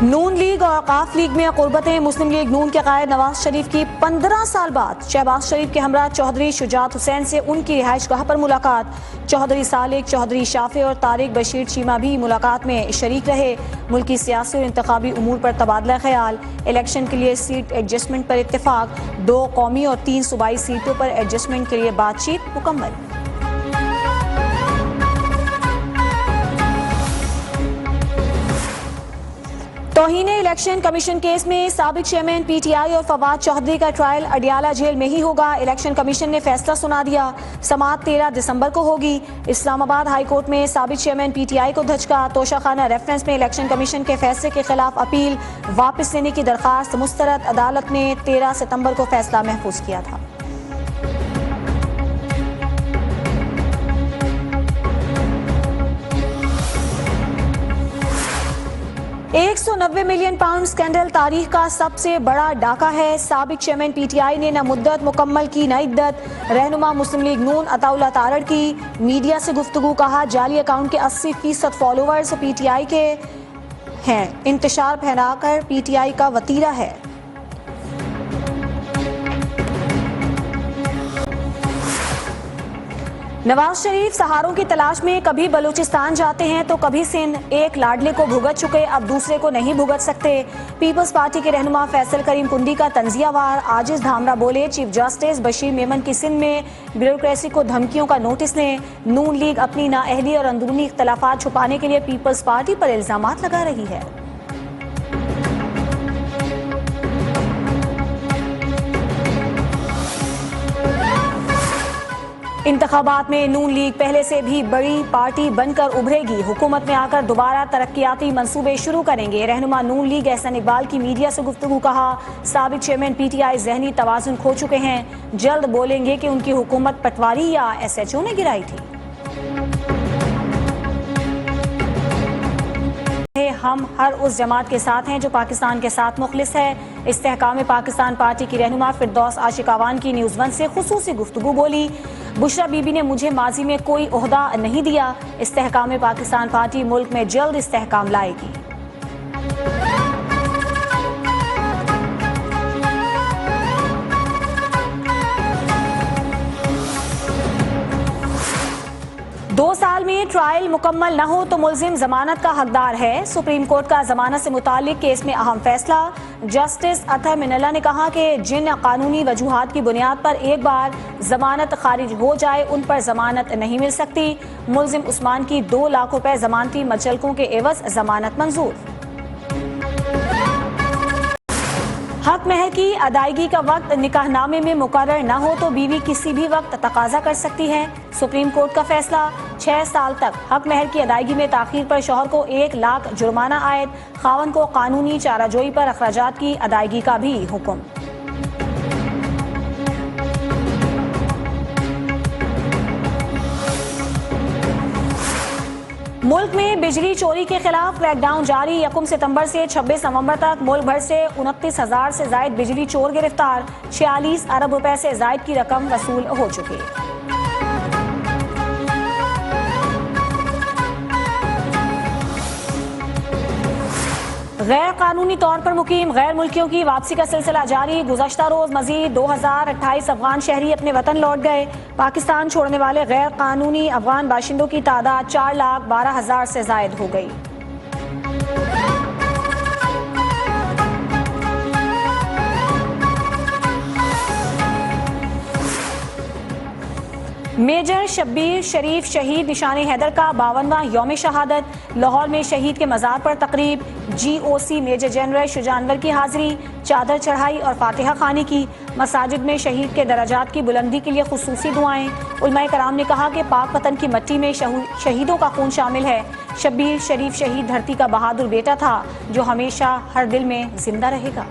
नून league और काफ league में कुर्बतें। मुस्लिम league नून के कायद नवाज शरीफ की 15 साल बाद शहबाज शरीफ के हमरा चौधरी शुजात हुसैन से उनकी रिहाइशगाह पर मुलाकात। चौधरी सालिक, चौधरी शाफे और तारिक बशीर चीमा भी मुलाकात में शरीक रहे। मुल्की सियासी और इंतखाबी उमूर पर तबादला ख्याल। इलेक्शन के लिए सीट एडजस्टमेंट पर इत्तेफाक। 2 कौमी और 3 सूबाई सीटों पर एडजस्टमेंट के लिए बातचीत मुकम्मल। तौहीने इलेक्शन कमीशन केस में साबिक चेयरमैन PTI और फवाद चौधरी का ट्रायल अडियाला जेल में ही होगा। इलेक्शन कमीशन ने फैसला सुना दिया। समाअत 13 दिसंबर को होगी। इस्लामाबाद हाई कोर्ट में साबिक चेयरमैन PTI को धचका। तोशाखाना रेफरेंस में इलेक्शन कमीशन के फैसले के खिलाफ अपील वापस लेने की दरखास्त मुस्तरद। अदालत ने 13 सितंबर को फैसला महफूज किया था। 190 मिलियन पाउंड स्कैंडल तारीख का सबसे बड़ा डाका है। साबिक चेयरमैन PTI ने न मुद्दत मुकम्मल की न इद्दत। रहनुमा मुस्लिम लीग नून अताउल्लाह तारड़ की मीडिया से गुफ्तगू। कहा जाली अकाउंट के 80% फॉलोअर्स PTI के हैं। इंतशार फैलाकर PTI का वतीरा है। नवाज शरीफ सहारों की तलाश में कभी बलूचिस्तान जाते हैं तो कभी सिंध। एक लाडले को भुगत चुके, अब दूसरे को नहीं भुगत सकते। पीपल्स पार्टी के रहनुमा फैसल करीम कुंडी का तंजियावार। आजिज धामरा बोले चीफ जस्टिस बशीर मेमन की सिंध में ब्यूरोक्रेसी को धमकियों का नोटिस ने। नून लीग अपनी नाअहली और अंदरूनी इख्तलाफात छुपाने के लिए पीपल्स पार्टी पर इल्जामात लगा रही है। इंतखाबात में नून लीग पहले से भी बड़ी पार्टी बनकर उभरेगी। हुकूमत में आकर दोबारा तरक्याती मंसूबे शुरू करेंगे। रहनुमा नून लीग एहसन इकबाल की मीडिया से गुफ्तगू। कहा साबिक चेयरमैन PTI जहनी तवाजुन खो चुके हैं। जल्द बोलेंगे कि उनकी हुकूमत पटवारी या SHO ने गिराई थी। हम हर उस जमात के साथ हैं जो पाकिस्तान के साथ मुखलिस है। इस्तेहकाम पाकिस्तान पार्टी की रहनुमा फिरदौस आशिक अवान की न्यूज़ 1 से खुसूसी गुफ्तगू बोली। बुशरा बीबी ने मुझे माजी में कोई ओहदा नहीं दिया। इस्तेहकाम पाकिस्तान पार्टी मुल्क में जल्द इस्तेहकाम लाएगी। दो साल में ट्रायल मुकम्मल न हो तो मुलजिम जमानत का हकदार है। सुप्रीम कोर्ट का जमानत से मुतालिक केस में अहम फैसला। जस्टिस अतहर मिनल्ला ने कहा कि जिन कानूनी वजूहात की बुनियाद पर एक बार जमानत खारिज हो जाए उन पर जमानत नहीं मिल सकती। मुलजिम उस्मान की 2 लाख रुपए जमानती मचलकों के एवज जमानत मंजूर। हक महर की अदायगी का वक्त निकाहनामे में मुकर्रर न हो तो बीवी किसी भी वक्त तकाजा कर सकती है। सुप्रीम कोर्ट का फैसला। 6 साल तक हक महर की अदायगी में ताखीर पर शौहर को 1 लाख जुर्माना आयद। खावन को कानूनी चाराजोई पर अखराजात की अदायगी का भी हुक्म। मुल्क में बिजली चोरी के खिलाफ क्रैकडाउन जारी। 1 सितंबर से 26 नवंबर तक मुल्क भर से 29,000 से जायद बिजली चोर गिरफ्तार। 46 अरब रुपए से जायद की रकम वसूल हो चुकी है। गैर कानूनी तौर पर मुकीम गैर मुल्कियों की वापसी का सिलसिला जारी। गुज़श्ता रोज मजीद 2028 अफगान शहरी अपने वतन लौट गए। पाकिस्तान छोड़ने वाले गैर कानूनी अफगान बाशिंदों की तादाद 4,12,000 से जायद हो गई। मेजर शब्बीर शरीफ शहीद निशान हैदर का 52वां यौम शहादत। लाहौर में शहीद के मज़ार पर तकरीब। GOC मेजर जनरल शुजानवर की हाजिरी। चादर चढ़ाई और फातिहा खानी की। मसाजिद में शहीद के दराजात की बुलंदी के लिए खुसूसी दुआएं। उलमाए कराम ने कहा कि पाक वतन की मट्टी में शहीदों का खून शामिल है। शब्बीर शरीफ शहीद धरती का बहादुर बेटा था जो हमेशा हर दिल में जिंदा रहेगा।